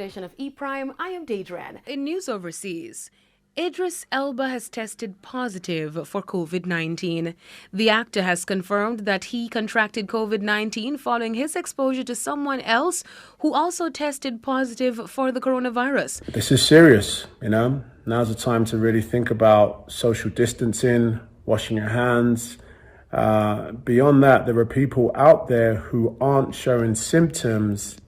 edition of E-Prime. I am Deidran. In news overseas, Idris Elba has tested positive for COVID-19. The actor has confirmed that he contracted COVID-19 following his exposure to someone else who also tested positive for the coronavirus. This is serious, Now's the time to really think about social distancing, washing your hands. Beyond that, there are people out there who aren't showing symptoms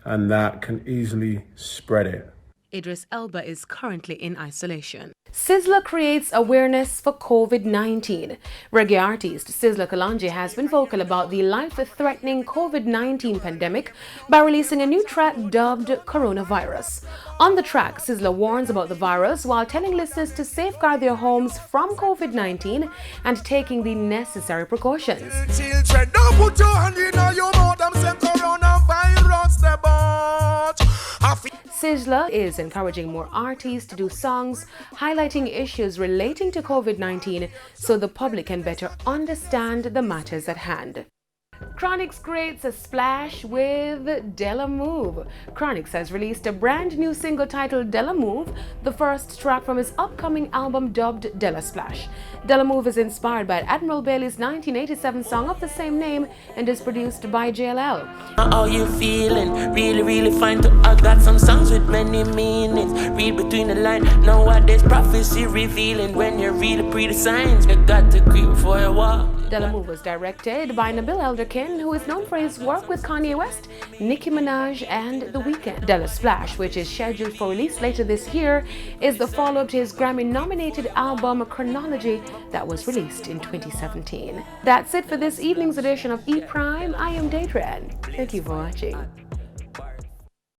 and that can easily spread it. Idris Elba is currently in isolation. Sizzla creates awareness for COVID-19. Reggae artist Sizzla Kalonji has been vocal about the life-threatening COVID-19 pandemic by releasing a new track dubbed Coronavirus. On the track, Sizzla warns about the virus while telling listeners to safeguard their homes from COVID-19 and taking the necessary precautions. Children, don't put your hand in your mouth, them say coronavirus, the bot. Sizzla is encouraging more artists to do songs highlighting issues relating to COVID-19 so the public can better understand the matters at hand. Chronixx creates a splash with Della Move. Chronixx has released a brand new single titled Della Move, the first track from his upcoming album dubbed Della Splash. Della Move is inspired by Admiral Bailey's 1987 song of the same name and is produced by JLL. How you feeling? Really fine to I got some songs with many meanings. Read between the lines, know what this prophecy revealing. When you really read the signs, you got to creep before you walk. Della Move was directed by Nabil Elderkin, who is known for his work with Kanye West, Nicki Minaj, and The Weeknd. Della Splash, which is scheduled for release later this year, is the follow-up to his Grammy-nominated album Chronology that was released in 2017. That's it for this evening's edition of E-Prime. I am Deidran. Thank you for watching.